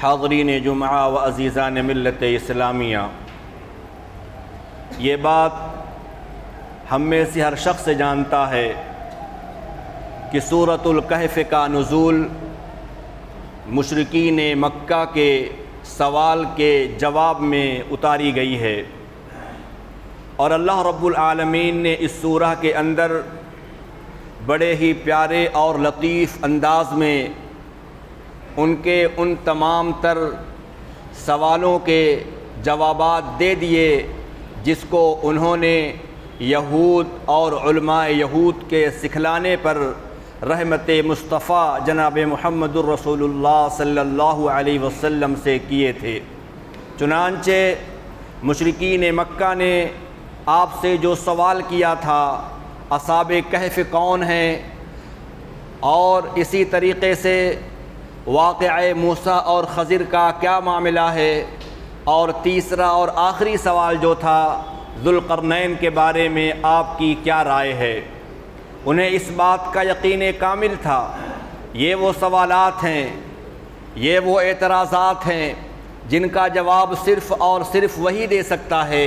حاضرین جمعہ و عزیزان ملت اسلامیہ، یہ بات ہم میں سے ہر شخص جانتا ہے کہ سورۃ الکہف کا نزول مشرکین مکہ کے سوال کے جواب میں اتاری گئی ہے، اور اللہ رب العالمین نے اس سورہ کے اندر بڑے ہی پیارے اور لطیف انداز میں ان تمام تر سوالوں کے جوابات دے دیے جس کو انہوں نے یہود اور علماء یہود کے سکھلانے پر رحمت مصطفیٰ جناب محمد الرسول اللہ صلی اللہ علیہ وسلم سے کیے تھے۔ چنانچہ مشرکین مکہ نے آپ سے جو سوال کیا تھا اصحاب کہف کون ہیں، اور اسی طریقے سے واقعہ موسیٰ اور خضر کا کیا معاملہ ہے، اور تیسرا اور آخری سوال جو تھا ذوالقرنین کے بارے میں آپ کی کیا رائے ہے، انہیں اس بات کا یقین کامل تھا یہ وہ سوالات ہیں، یہ وہ اعتراضات ہیں جن کا جواب صرف اور صرف وہی دے سکتا ہے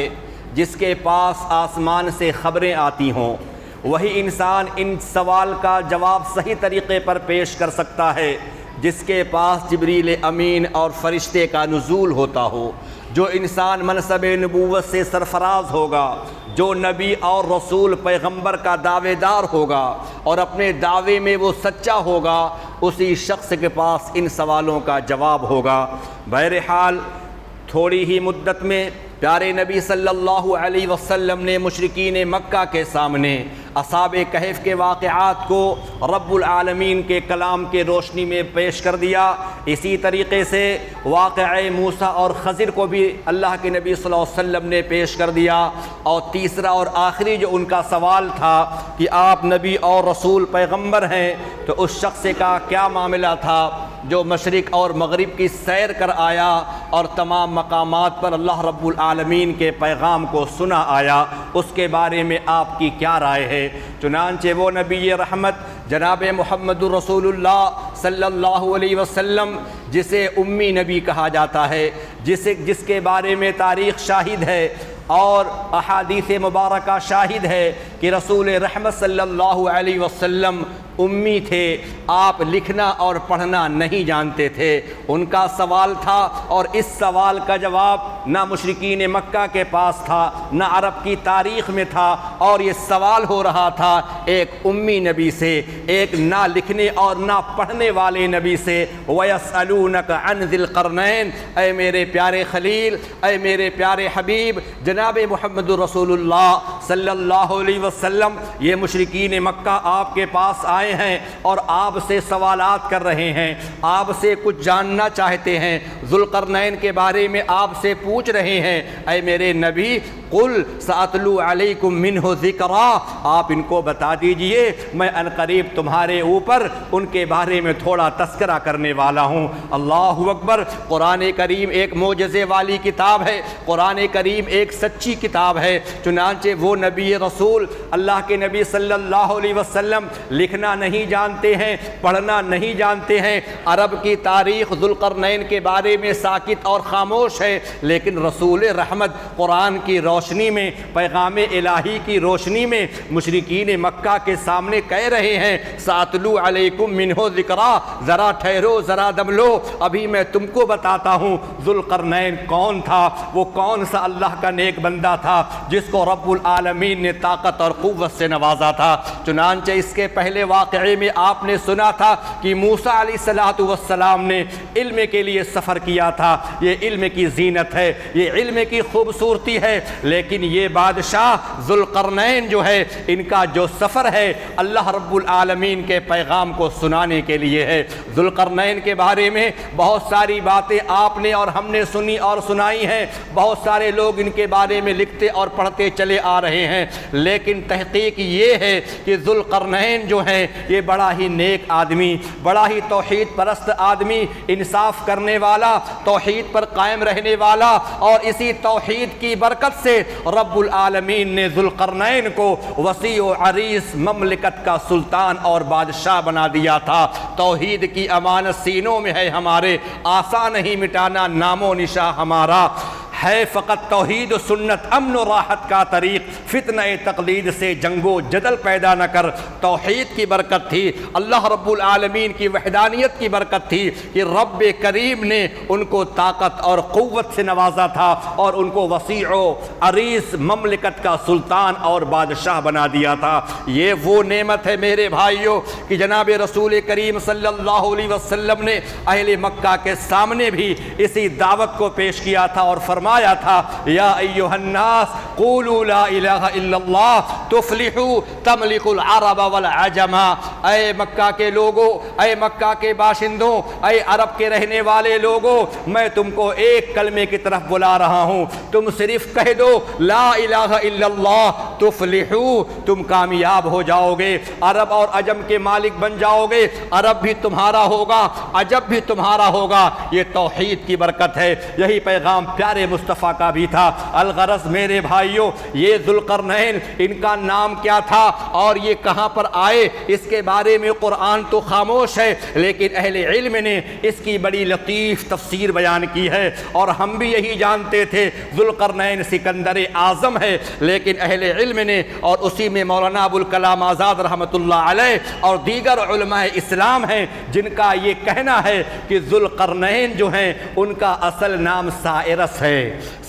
جس کے پاس آسمان سے خبریں آتی ہوں، وہی انسان ان سوال کا جواب صحیح طریقے پر پیش کر سکتا ہے جس کے پاس جبریل امین اور فرشتے کا نزول ہوتا ہو، جو انسان منصب نبوت سے سرفراز ہوگا، جو نبی اور رسول پیغمبر کا دعوے دار ہوگا اور اپنے دعوے میں وہ سچا ہوگا، اسی شخص کے پاس ان سوالوں کا جواب ہوگا۔ بہرحال تھوڑی ہی مدت میں پیارے نبی صلی اللہ علیہ وسلم نے مشرکین مکہ کے سامنے اصحاب کہف کے واقعات کو رب العالمین کے کلام کے روشنی میں پیش کر دیا۔ اسی طریقے سے واقعہ موسیٰ اور خضر کو بھی اللہ کے نبی صلی اللہ علیہ وسلم نے پیش کر دیا، اور تیسرا اور آخری جو ان کا سوال تھا کہ آپ نبی اور رسول پیغمبر ہیں، تو اس شخص کا کیا معاملہ تھا جو مشرق اور مغرب کی سیر کر آیا اور تمام مقامات پر اللہ رب العالمین کے پیغام کو سنا آیا، اس کے بارے میں آپ کی کیا رائے ہے۔ چنانچہ وہ نبی رحمت جناب محمد رسول اللہ صلی اللہ علیہ وسلم جسے امی نبی کہا جاتا ہے، جس کے بارے میں تاریخ شاہد ہے اور احادیث مبارکہ شاہد ہے کہ رسول رحمت صلی اللہ علیہ وسلم امی تھے، آپ لکھنا اور پڑھنا نہیں جانتے تھے۔ ان کا سوال تھا، اور اس سوال کا جواب نہ مشرکین مکہ کے پاس تھا نہ عرب کی تاریخ میں تھا، اور یہ سوال ہو رہا تھا ایک امی نبی سے، ایک نہ لکھنے اور نہ پڑھنے والے نبی سے۔ وَيَسْأَلُونَكَ عَنْ ذِي الْقَرْنَيْنِ، اے میرے پیارے خلیل، اے میرے پیارے حبیب جناب محمد رسول اللہ صلی اللہ علیہ وسلم، یہ مشرکین مکہ آپ کے پاس آئے ہیں اور آپ سے سوالات کر رہے ہیں، آپ سے کچھ جاننا چاہتے ہیں، ذوالقرنین کے بارے میں آپ سے پوچھ رہے ہیں۔ اے میرے نبی قل سأتلو علیکم منہ ذکرا، آپ ان کو بتا دیجئے میں عنقریب تمہارے اوپر ان کے بارے میں تھوڑا تذکرہ کرنے والا ہوں۔ اللہ اکبر! قرآن کریم ایک معجزے والی کتاب ہے، قرآن کریم ایک سچی کتاب ہے۔ چنانچہ وہ نبی رسول اللہ کے نبی صلی اللہ علیہ وسلم لکھنا نہیں جانتے ہیں، پڑھنا نہیں جانتے ہیں، عرب کی تاریخ ذوالقرنین کے بارے میں ساکت اور خاموش ہے، لیکن رسول رحمت قرآن کی روشنی میں، پیغام الہی کی روشنی میں مشرکین مکہ کے سامنے کہہ رہے ہیں ساتلو علیکم منہ ذکرا، ذرا ٹھہرو، ذرا دم لو، ابھی میں تم کو بتاتا ہوں ذوالقرنین کون تھا، وہ کون سا اللہ کا نیک بندہ تھا جس کو رب العالمین نے طاقت اور قوت سے نوازا تھا۔ چنانچہ اس کے پہلے واقعے میں آپ نے سنا تھا کہ موسیٰ علیہ السلام نے علم کے لیے سفر کیا تھا، یہ علم کی زینت ہے، یہ علم کی خوبصورتی ہے، لیکن یہ بادشاہ ذوالقرنین جو ہے ان کا جو سفر ہے اللہ رب العالمین کے پیغام کو سنانے کے لیے ہے۔ ذوالقرنین کے بارے میں بہت ساری باتیں آپ نے اور ہم نے سنی اور سنائی ہیں، بہت سارے لوگ ان کے بارے میں لکھتے اور پڑھتے چلے آ رہے ہیں، لیکن تحقیق یہ ہے کہ ذوالقرنین جو ہے یہ بڑا ہی نیک آدمی، بڑا ہی توحید پرست آدمی، انصاف کرنے والا والا، توحید پر قائم رہنے والا، اور اسی توحید کی برکت سے رب العالمین نے ذوالقرنین کو وسیع و عریض مملکت کا سلطان اور بادشاہ بنا دیا تھا۔ توحید کی امانت سینوں میں ہے ہمارے، آسان نہیں مٹانا نام و نشاں ہمارا ہے، فقط توحید و سنت امن و راحت کا طریق، فتنہ تقلید سے جنگ و جدل پیدا نہ کر۔ توحید کی برکت تھی، اللہ رب العالمین کی وحدانیت کی برکت تھی کہ رب کریم نے ان کو طاقت اور قوت سے نوازا تھا اور ان کو وسیع و عریض مملکت کا سلطان اور بادشاہ بنا دیا تھا۔ یہ وہ نعمت ہے میرے بھائیوں کہ جناب رسول کریم صلی اللہ علیہ وسلم نے اہل مکہ کے سامنے بھی اسی دعوت کو پیش کیا تھا اور فرمایا تھا یا ایھا الناس قولوا لا الہ الا اللہ تفلحوا تملک العرب والعجم۔ اے مکہ کے لوگوں، اے مکہ کے باشندوں، اے عرب کے رہنے والے لوگوں، میں تم کو ایک کلمے کی طرف بلا رہا ہوں، تم صرف کہہ دو لا الہ الا اللہ تفلحوا، تم کامیاب ہو جاؤ گے، عرب اور عجم کے مالک بن جاؤ گے، عرب بھی تمہارا ہوگا، عجب بھی تمہارا ہوگا۔ یہ توحید کی برکت ہے، یہی پیغام پیارے مصطفیٰ کا بھی تھا۔ الغرض میرے بھائیوں، یہ ذوالقرنین ان کا نام کیا تھا اور یہ کہاں پر آئے اس کے بارے میں قرآن تو خاموش ہے، لیکن اہل علم نے اس کی بڑی لطیف تفسیر بیان کی ہے، اور ہم بھی یہی جانتے تھے ذوالقرنین سکندر اعظم ہے، لیکن اہل علم نے اور اسی میں مولانا ابوالکلام آزاد رحمۃ اللہ علیہ اور دیگر علماء اسلام ہیں جن کا یہ کہنا ہے کہ ذوالقرنین جو ہیں ان کا اصل نام سائرس ہے،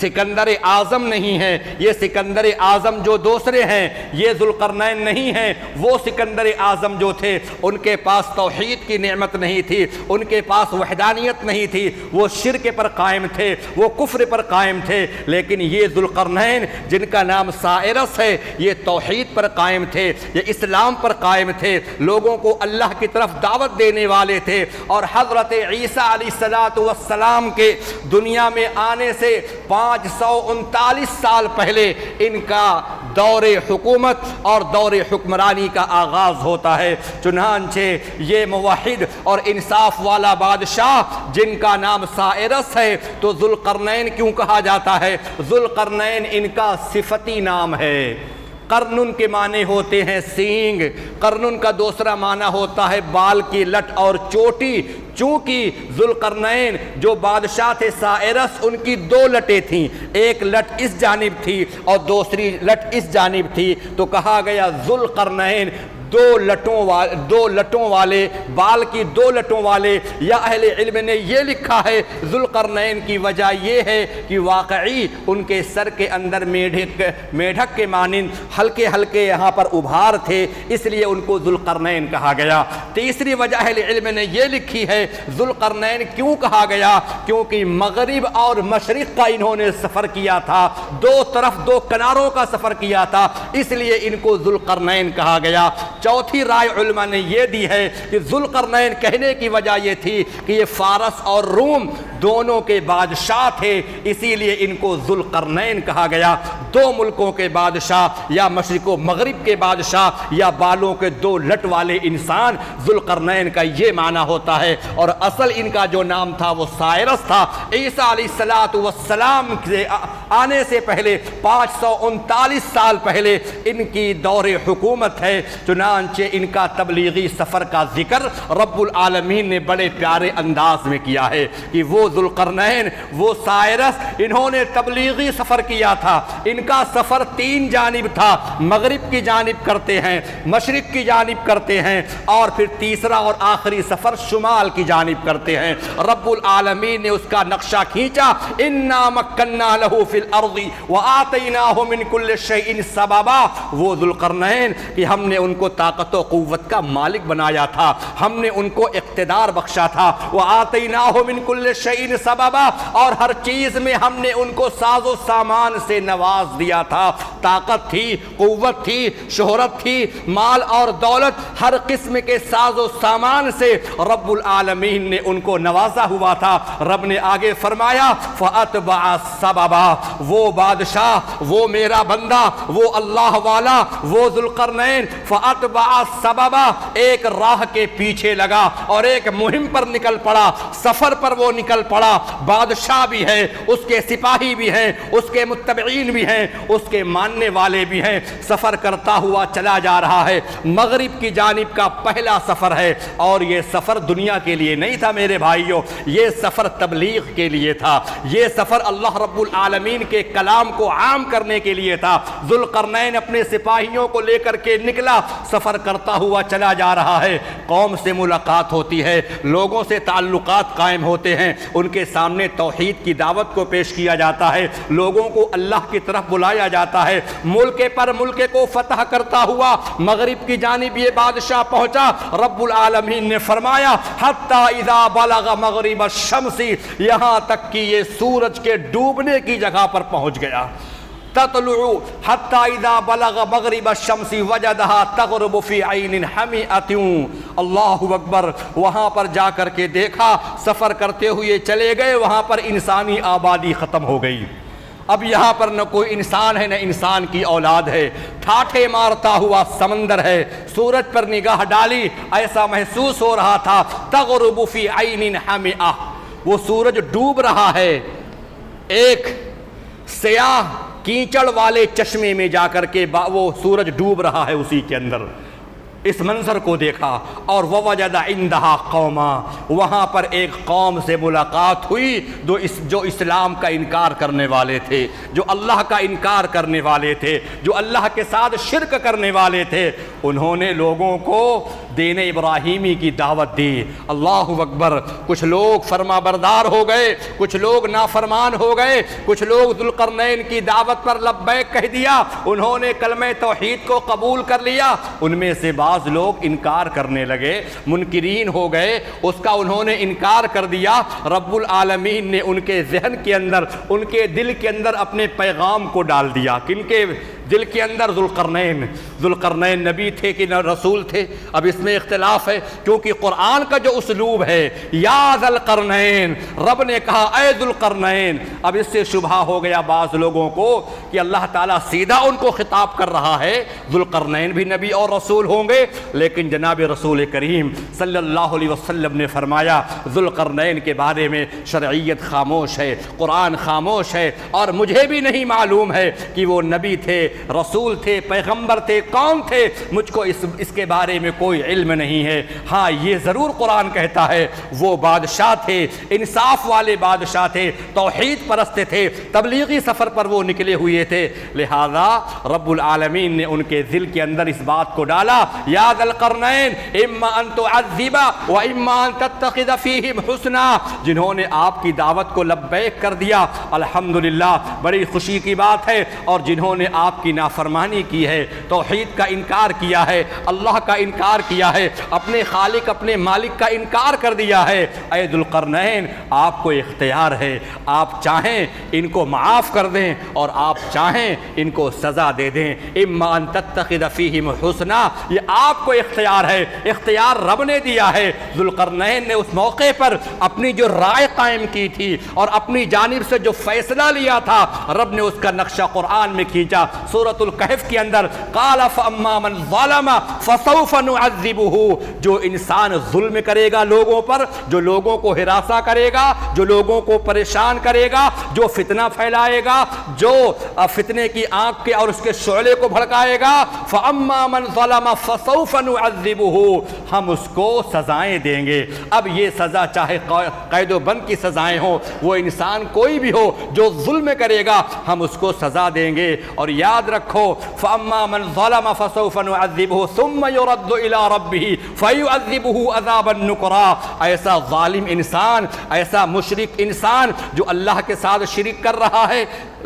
سکندر اعظم نہیں ہے۔ یہ سکندر اعظم جو دوسرے ہیں یہ ذوالقرنین نہیں ہیں، وہ سکندر اعظم جو تھے ان کے پاس توحید کی نعمت نہیں تھی، ان کے پاس وحدانیت نہیں تھی، وہ شرک پر قائم تھے، وہ کفر پر قائم تھے، لیکن یہ ذوالقرنین جن کا نام سائرس ہے یہ توحید پر قائم تھے، یہ اسلام پر قائم تھے، لوگوں کو اللہ کی طرف دعوت دینے والے تھے، اور حضرت عیسیٰ علیہ السلام کے دنیا میں آنے سے 539 سال پہلے ان کا دور حکومت اور دور حکمرانی کا آغاز ہوتا ہے۔ چنانچہ یہ موحد اور انصاف والا بادشاہ جن کا نام سائرس ہے تو ذوالقرنین کیوں کہا جاتا ہے؟ ذوالقرنین ان کا صفتی نام ہے۔ قرنن کے معنی ہوتے ہیں سینگ، قرنن کا دوسرا معنی ہوتا ہے بال کی لٹ اور چوٹی۔ چونکہ ذوالقرنین جو بادشاہ تھے سائرس ان کی 2 لٹیں تھیں، ایک لٹ اس جانب تھی اور دوسری لٹ اس جانب تھی، تو کہا گیا ذوالقرنین 2 لٹوں والے، بال کی 2 لٹوں والے، یا اہل علم نے یہ لکھا ہے ذوالقرنین کی وجہ یہ ہے کہ واقعی ان کے سر کے اندر میڈھک کے مانند ہلکے ہلکے یہاں پر ابھار تھے، اس لیے ان کو ذوالقرنین کہا گیا۔ تیسری وجہ اہل علم نے یہ لکھی ہے ذوالقرنین کیوں کہا گیا، کیونکہ مغرب اور مشرق کا انہوں نے سفر کیا تھا، 2 طرف 2 کناروں کا سفر کیا تھا، اس لیے ان کو ذوالقرنین کہا گیا۔ چوتھی رائے علماء نے یہ دی ہے کہ ذوالقرنین کہنے کی وجہ یہ تھی کہ یہ فارس اور روم دونوں کے بادشاہ تھے، اسی لیے ان کو ذوالقرنین کہا گیا۔ 2 ملکوں کے بادشاہ یا مشرق و مغرب کے بادشاہ یا بالوں کے 2 لٹ والے انسان، ذوالقرنین کا یہ معنی ہوتا ہے، اور اصل ان کا جو نام تھا وہ سائرس تھا۔ عیسیٰ علیہ السلام کے آنے سے پہلے 539 سال پہلے ان کی دور حکومت ہے، چنانچہ ان کا تبلیغی سفر کا ذکر رب العالمین نے بڑے پیارے انداز میں کیا ہے کہ وہ ذوالقرنین، وہ سائرس، انہوں نے تبلیغی سفر کیا تھا۔ ان کا سفر 3 جانب تھا، مغرب کی جانب کرتے ہیں، مشرق کی جانب کرتے ہیں، اور پھر تیسرا اور آخری سفر شمال کی جانب کرتے ہیں۔ رب العالمین نے اس کا نقشہ کھینچا، اِنَّا مَكَّنَّا لَهُ فِي الْأَرْضِ وَآتَيْنَاهُ مِنْ كُلِّ شَيْءٍ سَبَبًا۔ وہ ذوالقرنین کہ ہم نے ان کو طاقت و قوت کا مالک بنایا تھا، ہم نے ان کو اقتدار بخشا تھا، وَآتَيْنَاهُ مِنْ كُلِّ شَيْءٍ سَبَبًا، اور ہر چیز میں ہم نے ان کو ساز و سامان سے نواز دیا تھا۔ طاقت تھی، قوت تھی، شہرت تھی، مال اور دولت، ہر قسم کے ساز و سامان سے رب العالمین نے ان کو نوازا ہوا تھا۔ رب نے آگے فرمایا فَأَتْبَعَ سَبَبًا، وہ بادشاہ، وہ میرا بندہ، وہ اللہ والا، وہ ذوالقرنین فَأَتْبَعَ سَبَبًا، ایک راہ کے پیچھے لگا اور ایک مہم پر نکل پڑا، سفر پر وہ نکل پڑا، بادشاہ بھی ہے، اس کے سپاہی بھی ہیں، اس کے متبعین بھی ہیں، اس کے ماننے والے بھی ہیں، سفر کرتا ہوا چلا جا رہا ہے۔ مغرب کی جانب کا پہلا سفر ہے، اور یہ سفر دنیا کے لیے نہیں تھا میرے بھائیوں، یہ سفر تبلیغ کے لیے تھا، یہ سفر اللہ رب العالمین کے کلام کو عام کرنے کے لیے تھا۔ ذوالقرنین اپنے سپاہیوں کو لے کر کے نکلا، سفر کرتا ہوا چلا جا رہا ہے، قوم سے ملاقات ہوتی ہے، لوگوں سے تعلقات قائم ہوتے ہیں، ان کے سامنے توحید کی دعوت کو پیش کیا جاتا ہے، لوگوں کو اللہ کی طرف بلایا جاتا ہے۔ ملک پر ملک کو فتح کرتا ہوا مغرب کی جانب یہ بادشاہ پہنچا، رب العالمین نے فرمایا حتی اذا بلغ مغرب الشمس، یہاں تک کہ یہ سورج کے ڈوبنے کی جگہ پر پہنچ گیا۔ تطلع حتی اذا بلغ مغرب الشمس وجدها تغرب فی عین حمیئۃ، اللہ اکبر۔ وہاں پر جا کر کے دیکھا، سفر کرتے ہوئے چلے گئے، وہاں پر انسانی آبادی ختم ہو گئی۔ اب یہاں پر نہ کوئی انسان ہے، نہ انسان کی اولاد ہے، ٹھاٹھے مارتا ہوا سمندر ہے۔ سورج پر نگاہ ڈالی، ایسا محسوس ہو رہا تھا تغرب فی عین حمیئہ، وہ سورج ڈوب رہا ہے ایک سیاہ کیچڑ والے چشمے میں جا کر کے، وہ سورج ڈوب رہا ہے اسی کے اندر۔ اس منظر کو دیکھا، اور وَوَجَدَ عِندَهَا قَوْمًا، وہاں پر ایک قوم سے ملاقات ہوئی جو اسلام کا انکار کرنے والے تھے، جو اللہ کا انکار کرنے والے تھے، جو اللہ کے ساتھ شرک کرنے والے تھے۔ انہوں نے لوگوں کو دین ابراہیمی کی دعوت دی۔ اللہ اکبر۔ کچھ لوگ فرما بردار ہو گئے، کچھ لوگ نافرمان ہو گئے، کچھ لوگ ذوالقرنین کی دعوت پر لبیک کہہ دیا، انہوں نے کلمہ توحید کو قبول کر لیا۔ ان میں سے بعض لوگ انکار کرنے لگے، منکرین ہو گئے، اس کا انہوں نے انکار کر دیا۔ رب العالمین نے ان کے ذہن کے اندر، ان کے دل کے اندر اپنے پیغام کو ڈال دیا۔ کن کے دل کے اندر؟ ذوالقرنین نبی تھے کہ نہ رسول تھے؟ اب اس میں اختلاف ہے، کیونکہ قرآن کا جو اسلوب ہے، یا ذوالقرنین، رب نے کہا اے ذوالقرنین، اب اس سے شبہ ہو گیا بعض لوگوں کو کہ اللہ تعالیٰ سیدھا ان کو خطاب کر رہا ہے۔ ذوالقرنین بھی نبی اور رسول ہوں گے، لیکن جناب رسول کریم صلی اللہ علیہ وسلم نے فرمایا ذوالقرنین کے بارے میں شرعیت خاموش ہے، قرآن خاموش ہے، اور مجھے بھی نہیں معلوم ہے کہ وہ نبی تھے، رسول تھے، پیغمبر تھے، کون تھے، مجھ کو اس کے بارے میں کوئی علم نہیں ہے۔ ہاں یہ ضرور قرآن کہتا ہے وہ بادشاہ تھے، انصاف والے بادشاہ تھے، توحید پرست تھے، تبلیغی سفر پر وہ نکلے ہوئے تھے۔ لہذا رب العالمین نے ان کے دل کے اندر اس بات کو ڈالا، یا ذوالقرنین اما ان تعذب و اما ان تتخذ فیہم حسنا، جنہوں نے آپ کی دعوت کو لبیک کر دیا، الحمدللہ بڑی خوشی کی بات ہے، اور جنہوں نے آپ کی نافرمانی کی ہے، توحید کا انکار کیا ہے، اللہ کا انکار کیا ہے، اپنے خالق اپنے مالک کا انکار کر دیا ہے، اے ذوالقرنین آپ کو اختیار ہے، آپ چاہیں ان کو معاف کر دیں اور آپ چاہیں ان کو سزا دے دیں، اما ان تتخذ فیہم حسنا، یہ آپ کو اختیار ہے، اختیار رب نے دیا ہے۔ ذوالقرنین نے اس موقع پر اپنی جو رائے قائم کی تھی اور اپنی جانب سے جو فیصلہ لیا تھا، رب نے اس کا نقشہ قرآن میں کھینچا۔ سورۃ الکہف کے اندر قال فاما من ظلم فسوف نعذبه، جو انسان ظلم کرے گا لوگوں پر، جو لوگوں کو ہراساں کرے گا، جو لوگوں کو پریشان کرے گا، جو فتنہ پھیلائے گا، جو فتنے کی آنکھ کے اور اس کے شعلے کو بھڑکائے گا، فاما من ظلم فسوف نعذبه، ہم اس کو سزائیں دیں گے۔ اب یہ سزا چاہے قید و بند کی سزائیں ہوں، وہ انسان کوئی بھی ہو جو ظلم کرے گا ہم اس کو سزا دیں گے۔ اور یاد رکھو فاما من ظلم فسوف نعذبه ثم يرد الى ربه فيعذبه عذابا نكرا، ایسا ظالم انسان، ایسا مشرک انسان جو اللہ کے ساتھ شرک کر رہا ہے،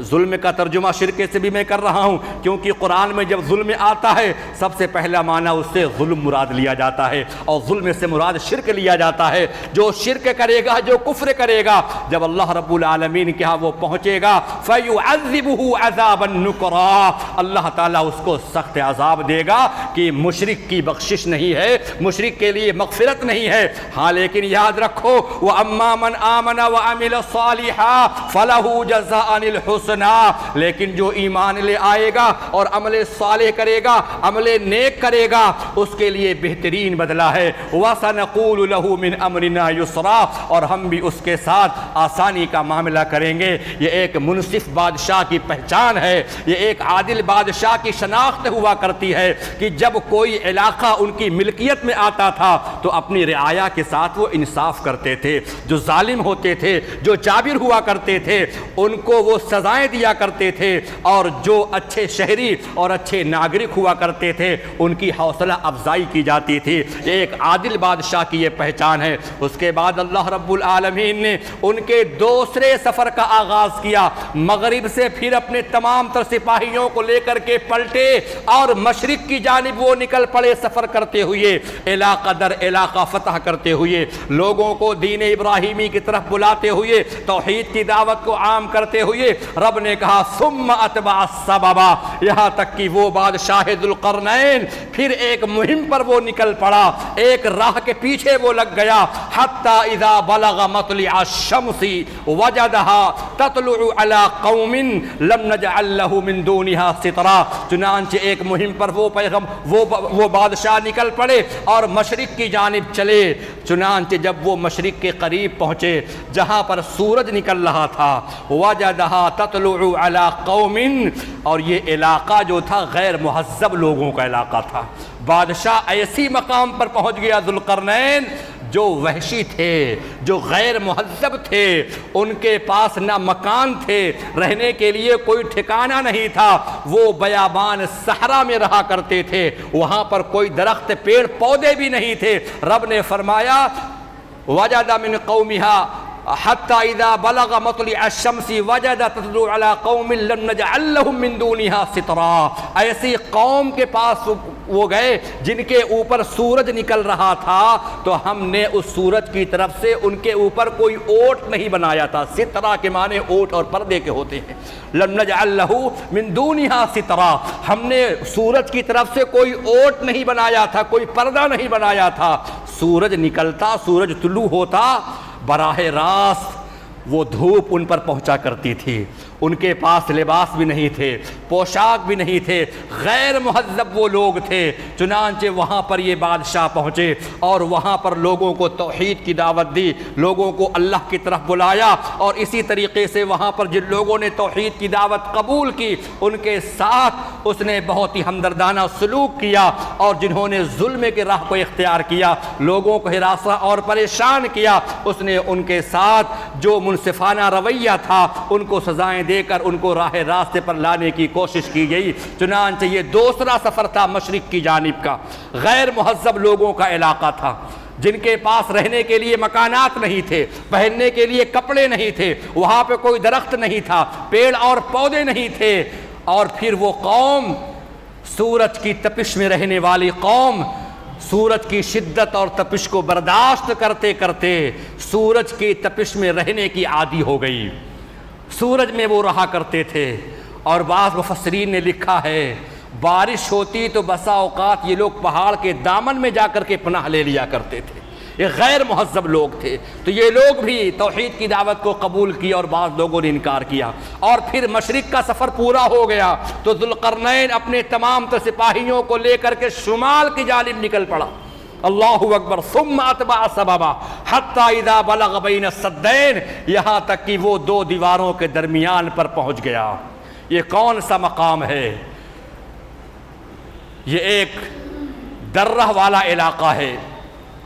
ظلم کا ترجمہ شرک سے بھی میں کر رہا ہوں کیونکہ قرآن میں جب ظلم آتا ہے سب سے پہلا معنی اس سے ظلم مراد لیا جاتا ہے، اور ظلم سے مراد شرک لیا جاتا ہے۔ جو شرک کرے گا، جو کفر کرے گا، جب اللہ رب العالمین کے ہاں وہ پہنچے گا فَيُعَذِّبُهُ عَذَابًا نُكْرًا، اللہ تعالیٰ اس کو سخت عذاب دے گا کہ مشرک کی بخشش نہیں ہے، مشرک کے لیے مغفرت نہیں ہے۔ ہاں لیکن یاد رکھو وَأَمَّا مَنْ آمَنَ وَعَمِلَ صَالِحًا فَلَهُ جَزَاءً الْحُسْنَى، لیکن جو ایمان لے آئے گا اور عمل صالح کرے گا، عمل نیک کرے گا، اس کے لیے بہترین بدلہ ہے۔ وَسَنَقُولُ لَهُ مِنْ أَمْرِنَا يُسْرًا، اور ہم بھی اس کے ساتھ آسانی کا معاملہ کریں گے۔ یہ ایک منصف بادشاہ کی پہچان ہے، یہ ایک عادل بادشاہ کی شناخت ہوا کرتی ہے کہ جب کوئی علاقہ ان کی ملکیت میں آتا تھا تو اپنی رعایا کے ساتھ وہ انصاف کرتے تھے، جو ظالم ہوتے تھے، جو جابر ہوا کرتے تھے ان کو وہ سزائیں دیا کرتے تھے، اور جو اچھے شہری اور اچھے ناگرک ہوا کرتے تھے ان کی حوصلہ افزائی کی جاتی تھی۔ یہ ایک عادل بادشاہ کی یہ پہچان ہے۔ اس کے بعد اللہ رب العالمین نے ان کے دوسرے سفر کا آغاز کیا، مغرب سے پھر اپنے تمام تر سپاہیوں کو لے کر کے پلٹے اور مشرق کی جانب وہ نکل پڑے، سفر کرتے ہوئے، علاقہ در علاقہ فتح کرتے ہوئے، لوگوں کو دین ابراہیمی کی طرف بلاتے ہوئے، توحید کی دعوت کو عام کرتے ہوئے۔ رب نے کہا ثم اتبع السببا، یہاں تک کہ وہ بادشاہ ذو القرنین پھر ایک مہم پر وہ نکل پڑا، ایک راہ کے پیچھے وہ لگ گیا، حتی اذا بلغ مطلع الشمس وجدها تطلع على قوم لم نجعل له من دونها سترا، چنانچہ ایک مہم پر وہ بادشاہ نکل پڑے اور مشرق کی جانب چلے۔ چنانچہ جب وہ مشرق کے قریب پہنچے جہاں پر سورج نکل رہا تھا، وجدها تطلع على قوم، اور یہ علاقہ جو تھا غیر مہذب لوگوں کا علاقہ تھا۔ بادشاہ ایسی مقام پر پہنچ گیا ذو القرنین جو وحشی تھے، جو غیر مہذب تھے، ان کے پاس نہ مکان تھے، رہنے کے لیے کوئی ٹھکانہ نہیں تھا، وہ بیابان صحرا میں رہا کرتے تھے، وہاں پر کوئی درخت پیڑ پودے بھی نہیں تھے۔ رب نے فرمایا وجد من قومها حتى اذا بلغ مطلع الشمس وجد تطلع على قوم لم نجعل لهم من دونها سترا، ایسی قوم کے پاس وہ گئے جن کے اوپر سورج نکل رہا تھا تو ہم نے اس سورج کی طرف سے ان کے اوپر کوئی اوٹ نہیں بنایا تھا۔ سترا کے معنی اوٹ اور پردے کے ہوتے ہیں۔ لم نجعل له من دونها سترا، ہم نے سورج کی طرف سے کوئی اوٹ نہیں بنایا تھا، کوئی پردہ نہیں بنایا تھا۔ سورج نکلتا، سورج طلوع ہوتا، براہ راست وہ دھوپ ان پر پہنچا کرتی تھی، ان کے پاس لباس بھی نہیں تھے، پوشاک بھی نہیں تھے، غیر مہذب وہ لوگ تھے۔ چنانچہ وہاں پر یہ بادشاہ پہنچے اور وہاں پر لوگوں کو توحید کی دعوت دی، لوگوں کو اللہ کی طرف بلایا، اور اسی طریقے سے وہاں پر جن لوگوں نے توحید کی دعوت قبول کی ان کے ساتھ اس نے بہت ہی ہمدردانہ سلوک کیا، اور جنہوں نے ظلم کے راہ کو اختیار کیا، لوگوں کو ہراساں اور پریشان کیا، اس نے ان کے ساتھ جو منصفانہ رویہ تھا ان کو سزائیں دے کر ان کو راہ راستے پر لانے کی کوشش کی گئی۔ چنانچہ یہ دوسرا سفر تھا مشرق کی جانب کا، غیر مہذب لوگوں کا علاقہ تھا، جن کے پاس رہنے کے لیے مکانات نہیں تھے، پہننے کے لیے کپڑے نہیں تھے، وہاں پہ کوئی درخت نہیں تھا، پیڑ اور پودے نہیں تھے، اور پھر وہ قوم سورج کی تپش میں رہنے والی قوم سورج کی شدت اور تپش کو برداشت کرتے کرتے سورج کی تپش میں رہنے کی عادی ہو گئی، سورج میں وہ رہا کرتے تھے۔ اور بعض مفسرین نے لکھا ہے بارش ہوتی تو بسا اوقات یہ لوگ پہاڑ کے دامن میں جا کر کے پناہ لے لیا کرتے تھے، یہ غیر مہذب لوگ تھے۔ تو یہ لوگ بھی توحید کی دعوت کو قبول کی اور بعض لوگوں نے انکار کیا، اور پھر مشرق کا سفر پورا ہو گیا تو ذو القرنین اپنے تمام تر سپاہیوں کو لے کر کے شمال کی جانب نکل پڑا۔ اللہ اکبر، ثم اتبع سببا حتی اذا بلغ بین السدین، یہاں تک کہ وہ دو دیواروں کے درمیان پر پہنچ گیا۔ یہ کون سا مقام ہے؟ یہ ایک درہ والا علاقہ ہے،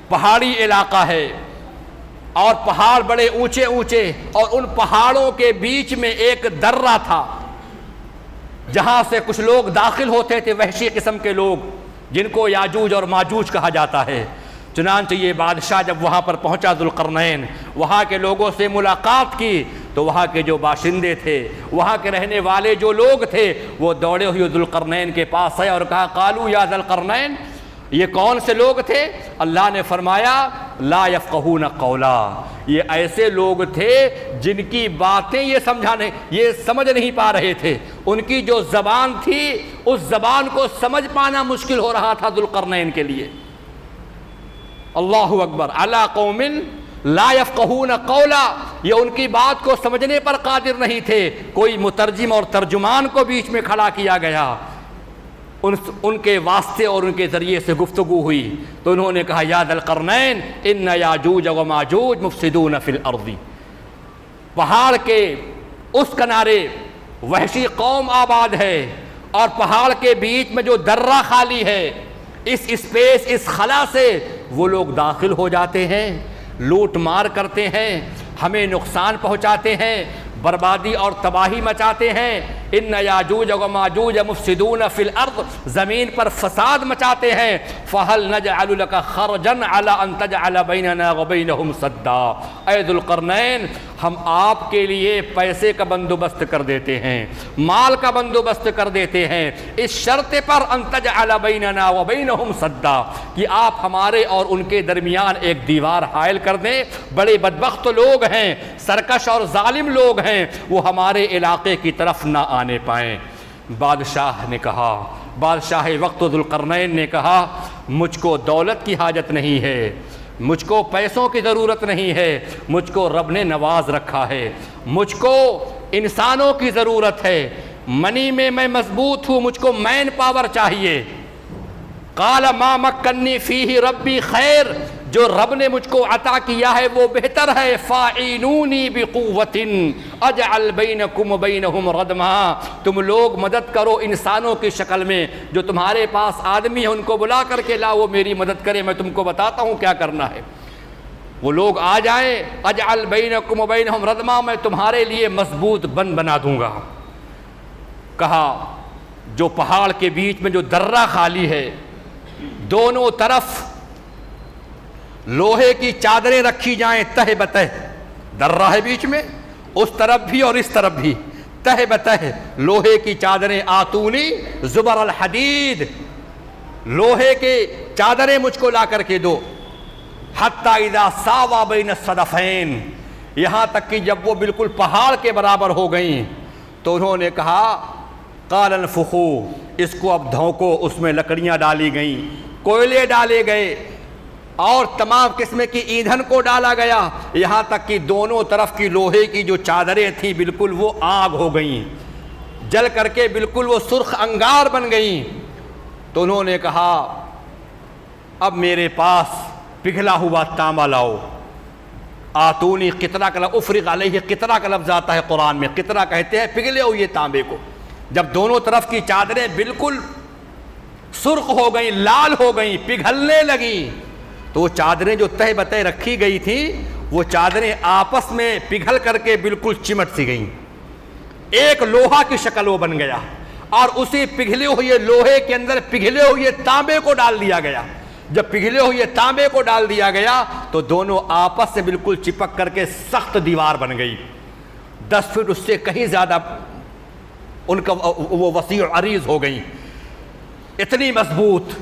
پہاڑی علاقہ ہے، اور پہاڑ بڑے اونچے اونچے، اور ان پہاڑوں کے بیچ میں ایک درہ تھا جہاں سے کچھ لوگ داخل ہوتے تھے، وحشی قسم کے لوگ جن کو یاجوج اور ماجوج کہا جاتا ہے۔ چنانچہ یہ بادشاہ جب وہاں پر پہنچا ذو القرنین، وہاں کے لوگوں سے ملاقات کی تو وہاں کے جو باشندے تھے، وہاں کے رہنے والے جو لوگ تھے، وہ دوڑے ہوئے ذو القرنین کے پاس آئے اور کہا قالوا یا ذا القرنین، یہ کون سے لوگ تھے؟ اللہ نے فرمایا لا یفقہون قولا، یہ ایسے لوگ تھے جن کی باتیں یہ سمجھ نہیں پا رہے تھے، ان کی جو زبان تھی اس زبان کو سمجھ پانا مشکل ہو رہا تھا ذوالقرنین کے لیے۔ اللہ اکبر، علی قوم لا یفقہون قولا، یہ ان کی بات کو سمجھنے پر قادر نہیں تھے، کوئی مترجم اور ترجمان کو بیچ میں کھڑا کیا گیا، ان کے واسطے اور ان کے ذریعے سے گفتگو ہوئی تو انہوں نے کہا یا ذا القرنین ان یاجوج و ماجوج مفسدون فی الارض، پہاڑ کے اس کنارے وحشی قوم آباد ہے اور پہاڑ کے بیچ میں جو درہ خالی ہے، اس اسپیس، اس خلا سے وہ لوگ داخل ہو جاتے ہیں، لوٹ مار کرتے ہیں، ہمیں نقصان پہنچاتے ہیں، بربادی اور تباہی مچاتے ہیں۔ ان یاجوج و ماجوج مفسدون فی الارض، زمین پر فساد مچاتے ہیں۔ فہل نجعل لک خرجا علی ان تجعل بیننا وبینہم سدا، اے ذوالقرنین ہم آپ کے لیے پیسے کا بندوبست کر دیتے ہیں، مال کا بندوبست کر دیتے ہیں، اس شرط پر ان تجعل بیننا وبینہم سدا، کہ آپ ہمارے اور ان کے درمیان ایک دیوار حائل کر دیں۔ بڑے بدبخت لوگ ہیں، سرکش اور ظالم لوگ ہیں، وہ ہمارے علاقے کی طرف نہ آنے پائیں۔ بادشاہ نے کہا، بادشاہ وقت ذوالقرنین نے کہا مجھ کو دولت کی حاجت نہیں ہے، مجھ کو پیسوں کی ضرورت نہیں ہے، مجھ کو رب نے نواز رکھا ہے، مجھ کو انسانوں کی ضرورت ہے، منی میں میں مضبوط ہوں، مجھ کو مین پاور چاہیے۔ قال ما مکنی فیہ ربی خیر، جو رب نے مجھ کو عطا کیا ہے وہ بہتر ہے۔ فاعینونی بقوۃ اجعل بینکم وبینہم ردما، تم لوگ مدد کرو انسانوں کی شکل میں، جو تمہارے پاس آدمی ہیں ان کو بلا کر کے لاؤ، وہ میری مدد کرے، میں تم کو بتاتا ہوں کیا کرنا ہے۔ وہ لوگ آ جائیں، اجعل بینکم وبینہم ردما، میں تمہارے لیے مضبوط بند بنا دوں گا۔ کہا جو پہاڑ کے بیچ میں جو درہ خالی ہے، دونوں طرف لوہے کی چادریں رکھی جائیں تہ بتہ، درہ ہے بیچ میں، اس طرف بھی اور اس طرف بھی، تہ بتہ لوہے کی چادریں، آتونی زبر الحدید، لوہے کے چادریں مجھ کو لا کر کے دو۔ حتی اذا ساوا بین الصدفین، یہاں تک کہ جب وہ بالکل پہاڑ کے برابر ہو گئیں تو انہوں نے کہا قال انفخوا، اس کو اب دھونکو، اس میں لکڑیاں ڈالی گئیں، کوئلے ڈالے گئے اور تمام قسم کی ایندھن کو ڈالا گیا، یہاں تک کہ دونوں طرف کی لوہے کی جو چادریں تھیں بالکل وہ آگ ہو گئیں، جل کر کے بالکل وہ سرخ انگار بن گئیں۔ تو انہوں نے کہا اب میرے پاس پگھلا ہوا تانبا لاؤ، آتونی قطرہ کا لفظ، افرغ علیہ قطرہ کا لفظ آتا ہے قرآن میں، قطرہ کہتے ہیں پگھلے ہوئے تانبے کو۔ جب دونوں طرف کی چادریں بالکل سرخ ہو گئیں، لال ہو گئیں، پگھلنے لگیں، تو وہ چادریں جو تہ بتہ رکھی گئی تھیں وہ چادریں آپس میں پگھل کر کے بالکل چمٹ سی گئیں، ایک لوہا کی شکل وہ بن گیا، اور اسی پگھلے ہوئے لوہے کے اندر پگھلے ہوئے تانبے کو ڈال دیا گیا۔ جب پگھلے ہوئے تانبے کو ڈال دیا گیا تو دونوں آپس سے بالکل چپک کر کے سخت دیوار بن گئی، 10 فٹ اس سے کہیں زیادہ ان کا وہ وسیع عریض ہو گئی، اتنی مضبوط۔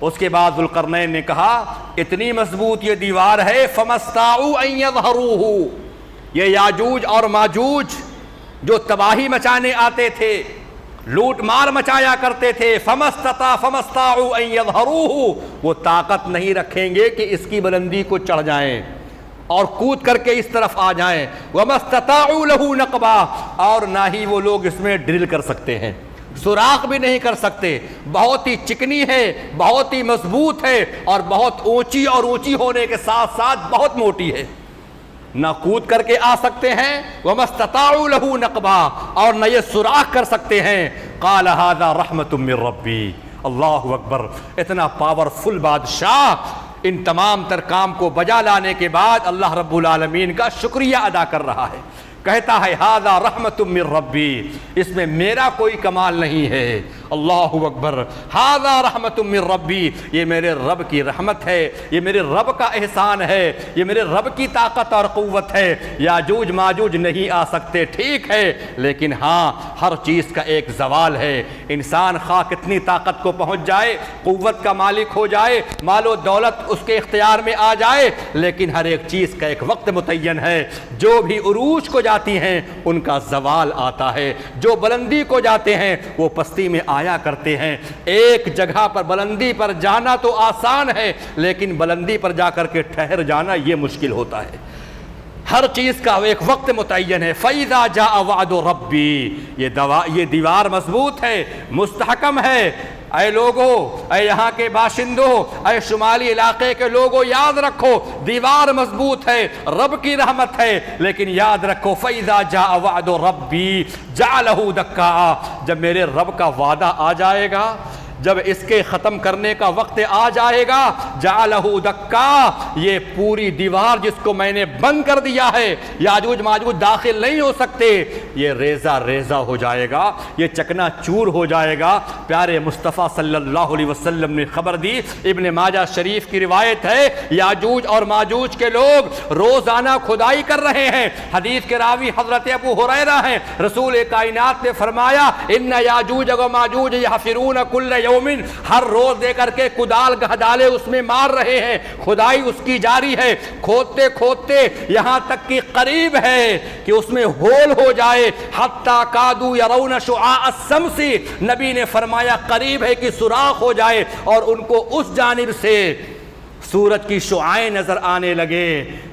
اس کے بعد ذوالقرنین نے کہا اتنی مضبوط یہ دیوار ہے، فَمَسْتَعُوا أَن يَظْهَرُوهُ، یہ یاجوج اور ماجوج جو تباہی مچانے آتے تھے، لوٹ مار مچایا کرتے تھے، فَمَسْتَعُوا أَن يَظْهَرُوهُ، وہ طاقت نہیں رکھیں گے کہ اس کی بلندی کو چڑھ جائیں اور کود کر کے اس طرف آ جائیں، وَمَا اسْتَطَاعُوا لَهُ نَقْبًا، اور نہ ہی وہ لوگ اس میں ڈرل کر سکتے ہیں، سوراخ بھی نہیں کر سکتے، بہت ہی چکنی ہے، بہت ہی مضبوط ہے، اور بہت اونچی، اور اونچی ہونے کے ساتھ ساتھ بہت موٹی ہے، نہ کود کر کے آ سکتے ہیں، وَمَا اسْتَطَاعُوا لَهُ نَقْبًا، اور نہ یہ سوراخ کر سکتے ہیں۔ قَالَ هَذَا رَحْمَةٌ مِّن رَّبِّي، اللہ اکبر، اتنا پاورفل بادشاہ ان تمام تر کام کو بجا لانے کے بعد اللہ رب العالمین کا شکریہ ادا کر رہا ہے، کہتا ہے ھذا رحمت من ربی، اس میں میرا کوئی کمال نہیں ہے، اللہ اکبر، ھذا رحمت من ربی، یہ میرے رب کی رحمت ہے، یہ میرے رب کا احسان ہے، یہ میرے رب کی طاقت اور قوت ہے۔ یاجوج ماجوج نہیں آ سکتے، ٹھیک ہے، لیکن ہاں ہر چیز کا ایک زوال ہے۔ انسان خواہ کتنی طاقت کو پہنچ جائے، قوت کا مالک ہو جائے، مال و دولت اس کے اختیار میں آ جائے، لیکن ہر ایک چیز کا ایک وقت متعین ہے۔ جو بھی عروج کو جاتی ہیں ان کا زوال آتا ہے، جو بلندی کو جاتے ہیں وہ پستی میں آیا کرتے ہیں۔ ایک جگہ پر بلندی پر جانا تو آسان ہے، لیکن بلندی پر جا کر کے ٹھہر جانا یہ مشکل ہوتا ہے۔ ہر چیز کا ایک وقت متعین ہے۔ فَإِذَا جَاءَ وَعْدُ رَبِّي، یہ دیوار مضبوط ہے، مستحکم ہے۔ اے لوگو، اے یہاں کے باشندوں، اے شمالی علاقے کے لوگو، یاد رکھو دیوار مضبوط ہے، رب کی رحمت ہے، لیکن یاد رکھو فَإِذَا جَاءَ وَعْدُ رَبِّي جَعَلَهُ دَكَّاءَ، جب میرے رب کا وعدہ آ جائے گا، جب اس کے ختم کرنے کا وقت آ جائے گا، جَعَلَهُ دَكَّاءَ، یہ پوری دیوار جس کو میں نے بند کر دیا ہے، یاجوج ماجوج داخل نہیں ہو سکتے، یہ ریزہ ریزہ ہو جائے گا، یہ چکنا چور ہو جائے گا۔ پیارے مصطفیٰ صلی اللہ علیہ وسلم نے خبر دی، ابن ماجہ شریف کی روایت ہے، یاجوج اور ماجوج کے لوگ روزانہ کھدائی کر رہے ہیں۔ حدیث کے راوی حضرت ابو ہریرہ ہیں، رسول کائنات نے فرمایا ان یاجوج و ماجوج یحفرون کل یومن، ہر روز دے کر کے کدال گہدالے اس میں مار رہے ہیں، کھدائی اس کی جاری ہے، کھودتے کھودتے یہاں تک کہ قریب ہے کہ اس میں ہول ہو جائے، حتی کادو یرون شعاع الشمس، نبی نے فرمایا قریب ہے کہ سوراخ ہو جائے اور ان کو اس جانب سے سورج کی شعاعیں نظر آنے لگے۔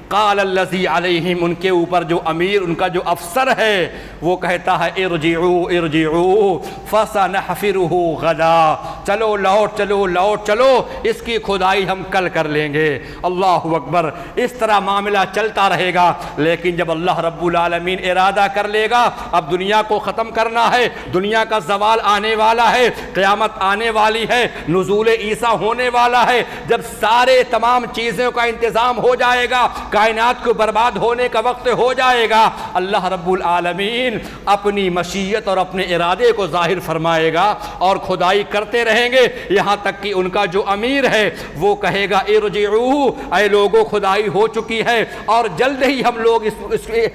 قال الذی علیہم، ان کے اوپر جو امیر، ان کا جو افسر ہے، وہ کہتا ہے ارجعوا ارجعوا فسنحفرہ غدا، چلو لوٹ چلو لوٹ چلو، اس کی کھدائی ہم کل کر لیں گے۔ اللہ اکبر، اس طرح معاملہ چلتا رہے گا، لیکن جب اللہ رب العالمین ارادہ کر لے گا اب دنیا کو ختم کرنا ہے، دنیا کا زوال آنے والا ہے، قیامت آنے والی ہے، نزول عیسیٰ ہونے والا ہے، جب سارے تمام چیزوں کا انتظام ہو جائے گا، کائنات کو برباد ہونے کا وقت ہو جائے گا، اللہ رب العالمین اپنی مشیت اور اپنے ارادے کو ظاہر فرمائے گا اور کھدائی کرتے رہیں گے، یہاں تک کہ ان کا جو امیر ہے وہ کہے گا ارجعوا، اے لوگوں کھدائی ہو چکی ہے اور جلد ہی ہم لوگ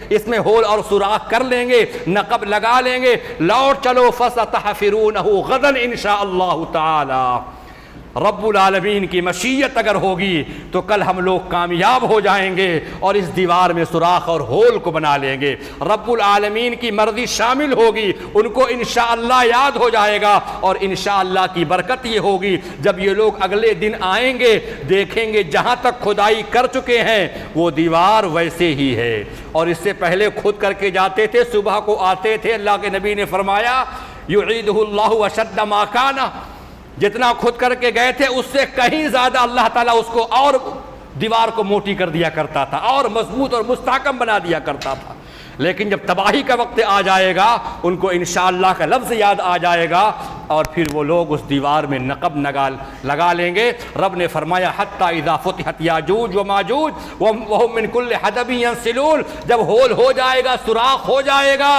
اس میں ہول اور سوراخ کر لیں گے، نقب لگا لیں گے، لوٹ چلو فستحفرونہ غدا انشاء اللہ تعالی۔ رب العالمین کی مشیت اگر ہوگی تو کل ہم لوگ کامیاب ہو جائیں گے اور اس دیوار میں سوراخ اور ہول کو بنا لیں گے۔ رب العالمین کی مرضی شامل ہوگی، ان کو انشاءاللہ یاد ہو جائے گا، اور انشاءاللہ کی برکت یہ ہوگی جب یہ لوگ اگلے دن آئیں گے دیکھیں گے جہاں تک کھدائی کر چکے ہیں وہ دیوار ویسے ہی ہے، اور اس سے پہلے خود کر کے جاتے تھے، صبح کو آتے تھے، اللہ کے نبی نے فرمایا یعیدہ اللہ اشد ما کان، جتنا خود کر کے گئے تھے اس سے کہیں زیادہ اللہ تعالیٰ اس کو اور دیوار کو موٹی کر دیا کرتا تھا اور مضبوط اور مستحکم بنا دیا کرتا تھا۔ لیکن جب تباہی کا وقت آ جائے گا ان کو انشاءاللہ کا لفظ یاد آ جائے گا اور پھر وہ لوگ اس دیوار میں نقب لگا لیں گے۔ رب نے فرمایا حتی اذا فتحت یاجوج و ماجوج وہم من کل حدب ینسلون، جب ہول ہو جائے گا، سوراخ ہو جائے گا،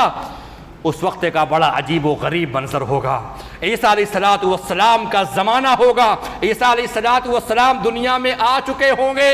اس وقت کا بڑا عجیب و غریب منظر ہوگا۔ عیسیٰ علیہ السلام کا زمانہ ہوگا، عیسیٰ علیہ السلام دنیا میں آ چکے ہوں گے،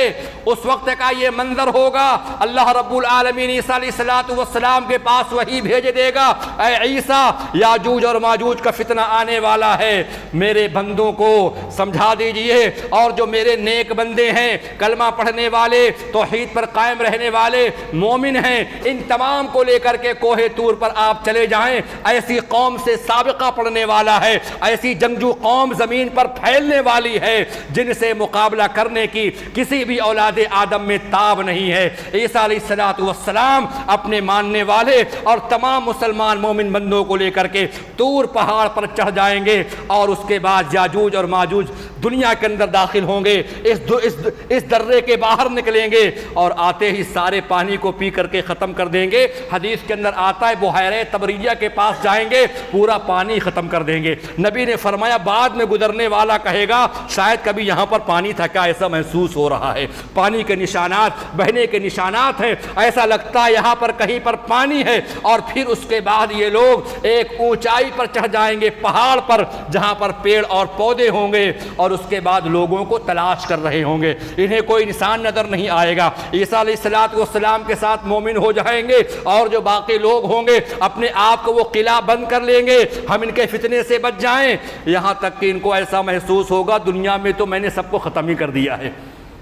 اس وقت کا یہ منظر ہوگا۔ اللہ رب العالمین عیسیٰ علیہ السلام کے پاس وحی بھیج دے گا، اے عیسیٰ یاجوج اور ماجوج کا فتنہ آنے والا ہے، میرے بندوں کو سمجھا دیجئے، اور جو میرے نیک بندے ہیں، کلمہ پڑھنے والے، توحید پر قائم رہنے والے مومن ہیں، ان تمام کو لے کر کے کوہ طور پر آپ چلے جائیں۔ ایسی قوم سے سابقہ پڑھنے والا ہے، ایسی جنگجو قوم زمین پر پھیلنے والی ہے جن سے مقابلہ کرنے کی کسی بھی اولاد آدم میں تاب نہیں ہے۔ عیسیٰ علیہ السلام اپنے ماننے والے اور تمام مسلمان مومن بندوں کو لے کر کے طور پہاڑ پر چڑھ جائیں گے، اور اس کے بعد یاجوج اور ماجوج دنیا کے اندر داخل ہوں گے، اس درے کے باہر نکلیں گے اور آتے ہی سارے پانی کو پی کر کے ختم کر دیں گے۔ حدیث کے اندر آتا ہے بحیرہ طبریہ کے پاس جائیں گے، پورا پانی ختم کر دیں گے۔ نبی نے فرمایا بعد میں گزرنے والا کہے گا شاید کبھی یہاں پر پانی تھا کیا، ایسا محسوس ہو رہا ہے، پانی کے نشانات، بہنے کے نشانات ہیں، ایسا لگتا ہے یہاں پر کہیں پر پانی ہے۔ اور پھر اس کے بعد یہ لوگ ایک اونچائی پر چڑھ جائیں گے، پہاڑ پر، جہاں پر پیڑ اور پودے ہوں گے، اور اس کے بعد لوگوں کو تلاش کر رہے ہوں گے، انہیں کوئی انسان نظر نہیں آئے گا۔ عیسیٰ علیہ السلام کے ساتھ مومن ہو جائیں گے، اور جو باقی لوگ ہوں گے اپنے آپ کو وہ قلعہ بند کر لیں گے، ہم ان کے فتنے سے بچ جائیں، یہاں تک کہ ان کو ایسا محسوس ہوگا دنیا میں تو میں نے سب کو ختم ہی کر دیا ہے۔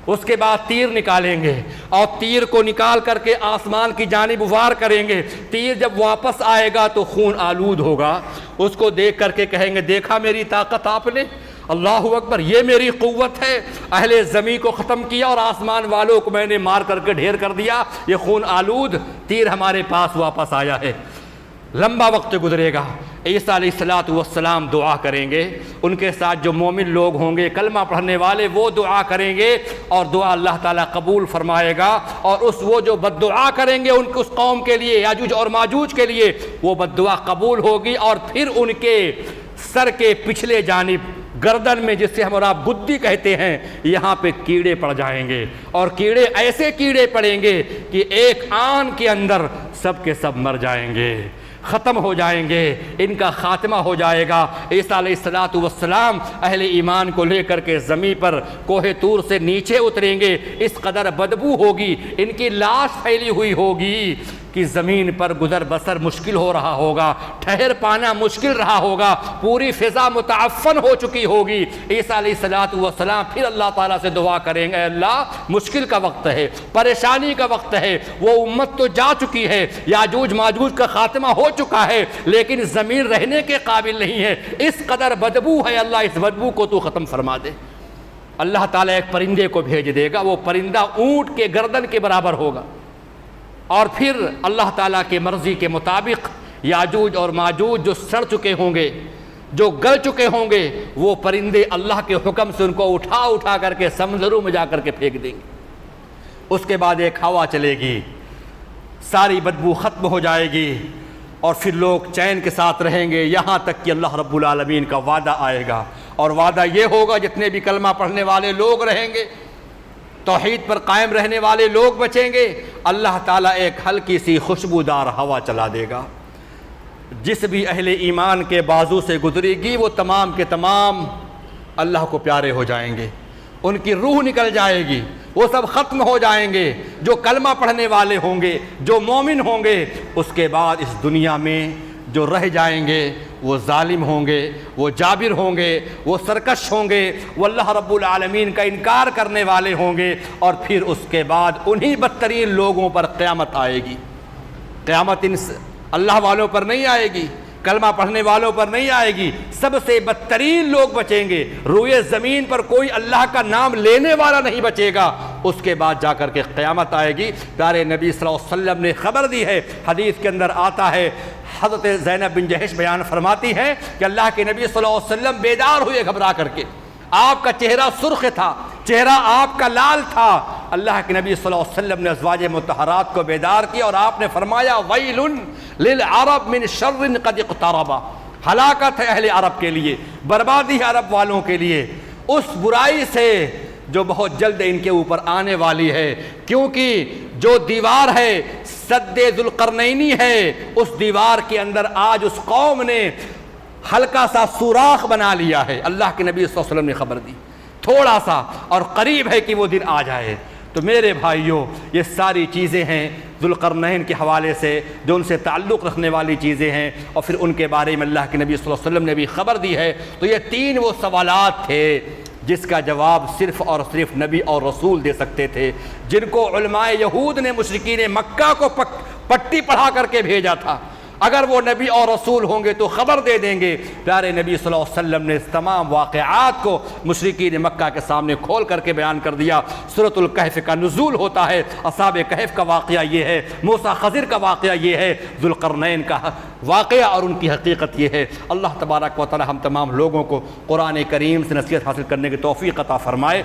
اس کے بعد تیر نکالیں گے اور تیر کو نکال کر کے آسمان کی جانب وار کریں گے، تیر جب واپس آئے گا تو خون آلود ہوگا، اس کو دیکھ کر کے کہیں گے دیکھا میری طاقت آپ نے، اللہ اکبر، یہ میری قوت ہے، اہل زمین کو ختم کیا اور آسمان والوں کو میں نے مار کر کے ڈھیر کر دیا، یہ خون آلود تیر ہمارے پاس واپس آیا ہے۔ لمبا وقت گزرے گا، عیسیٰ علیہ السلام دعا کریں گے، ان کے ساتھ جو مومن لوگ ہوں گے کلمہ پڑھنے والے وہ دعا کریں گے، اور دعا اللہ تعالیٰ قبول فرمائے گا، اور وہ جو بد دعا کریں گے ان کو اس قوم کے لیے، یاجوج اور ماجوج کے لیے، وہ بد دعا قبول ہوگی، اور پھر ان کے سر کے پچھلے جانب گردن میں، جس سے ہم اور آپ گدی کہتے ہیں، یہاں پہ کیڑے پڑ جائیں گے، اور کیڑے ایسے کیڑے پڑیں گے کہ ایک آن کے اندر سب کے سب مر جائیں گے، ختم ہو جائیں گے، ان کا خاتمہ ہو جائے گا۔ عیسیٰ علیہ السلام اہل ایمان کو لے کر کے زمین پر کوہ طور سے نیچے اتریں گے، اس قدر بدبو ہوگی، ان کی لاش پھیلی ہوئی ہوگی کہ زمین پر گزر بسر مشکل ہو رہا ہوگا، ٹھہر پانا مشکل رہا ہوگا، پوری فضا متعفن ہو چکی ہوگی۔ عیسیٰ علیہ السلام پھر اللہ تعالیٰ سے دعا کریں گے، اللہ مشکل کا وقت ہے، پریشانی کا وقت ہے، وہ امت تو جا چکی ہے، یاجوج ماجوج کا خاتمہ ہو چکا ہے، لیکن زمین رہنے کے قابل نہیں ہے، اس قدر بدبو ہے، اللہ اس بدبو کو تو ختم فرما دے۔ اللہ تعالیٰ ایک پرندے کو بھیج دے گا، وہ پرندہ اونٹ کے گردن کے برابر ہوگا، اور پھر اللہ تعالیٰ کی مرضی کے مطابق یاجوج اور ماجوج جو سڑ چکے ہوں گے، جو گل چکے ہوں گے، وہ پرندے اللہ کے حکم سے ان کو اٹھا کر کے سمندروں میں جا کر کے پھینک دیں گے۔ اس کے بعد ایک ہوا چلے گی، ساری بدبو ختم ہو جائے گی، اور پھر لوگ چین کے ساتھ رہیں گے، یہاں تک کہ اللہ رب العالمین کا وعدہ آئے گا، اور وعدہ یہ ہوگا جتنے بھی کلمہ پڑھنے والے لوگ رہیں گے، توحید پر قائم رہنے والے لوگ بچیں گے، اللہ تعالیٰ ایک ہلکی سی خوشبودار ہوا چلا دے گا، جس بھی اہل ایمان کے بازو سے گزرے گی وہ تمام کے تمام اللہ کو پیارے ہو جائیں گے، ان کی روح نکل جائے گی، وہ سب ختم ہو جائیں گے، جو کلمہ پڑھنے والے ہوں گے، جو مومن ہوں گے۔ اس کے بعد اس دنیا میں جو رہ جائیں گے وہ ظالم ہوں گے، وہ جابر ہوں گے، وہ سرکش ہوں گے، وہ اللہ رب العالمین کا انکار کرنے والے ہوں گے، اور پھر اس کے بعد انہی بدترین لوگوں پر قیامت آئے گی۔ قیامت اللہ والوں پر نہیں آئے گی، کلمہ پڑھنے والوں پر نہیں آئے گی، سب سے بدترین لوگ بچیں گے، روئے زمین پر کوئی اللہ کا نام لینے والا نہیں بچے گا۔ اس کے بعد جا کر کے قیامت آئے گی۔ پیارے نبی صلی اللہ علیہ وسلم نے خبر دی ہے، حدیث کے اندر آتا ہے، حضرت زینب بن جحش بیان فرماتی ہے کہ اللہ کے نبی صلی اللہ علیہ وسلم بیدار ہوئے گھبرا کر کے، آپ کا چہرہ سرخ تھا، چہرہ آپ کا لال تھا۔ اللہ کے نبی صلی اللہ علیہ وسلم نے ازواج مطہرات کو بیدار کیا اور آپ نے فرمایا ویل للعرب من شر قد اقترب، ہلاکت ہے اہل عرب کے لیے، بربادی ہے عرب والوں کے لیے اس برائی سے جو بہت جلد ان کے اوپر آنے والی ہے، کیونکہ جو دیوار ہے سد ذوالقرنینی ہے، اس دیوار کے اندر آج اس قوم نے ہلکا سا سوراخ بنا لیا ہے۔ اللہ کے نبی صلی اللہ علیہ وسلم نے خبر دی، تھوڑا سا، اور قریب ہے کہ وہ دن آ جائے۔ تو میرے بھائیوں، یہ ساری چیزیں ہیں ذوالقرنین کے حوالے سے جو ان سے تعلق رکھنے والی چیزیں ہیں، اور پھر ان کے بارے میں اللہ کے نبی صلی اللہ علیہ وسلم نے بھی خبر دی ہے۔ تو یہ تین وہ سوالات تھے جس کا جواب صرف اور صرف نبی اور رسول دے سکتے تھے، جن کو علماء یہود نے مشرکین مکہ کو پٹی پڑھا کر کے بھیجا تھا۔ اگر وہ نبی اور رسول ہوں گے تو خبر دے دیں گے۔ پیارے نبی صلی اللہ علیہ وسلم نے اس تمام واقعات کو مشرکین مکہ کے سامنے کھول کر کے بیان کر دیا۔ سورۃ الکہف کا نزول ہوتا ہے، اصحاب کہف کا واقعہ یہ ہے، موسیٰ خضر کا واقعہ یہ ہے، ذوالقرنین کا واقعہ اور ان کی حقیقت یہ ہے۔ اللہ تبارک و تعالی ہم تمام لوگوں کو قرآن کریم سے نصیحت حاصل کرنے کی توفیق عطا فرمائے۔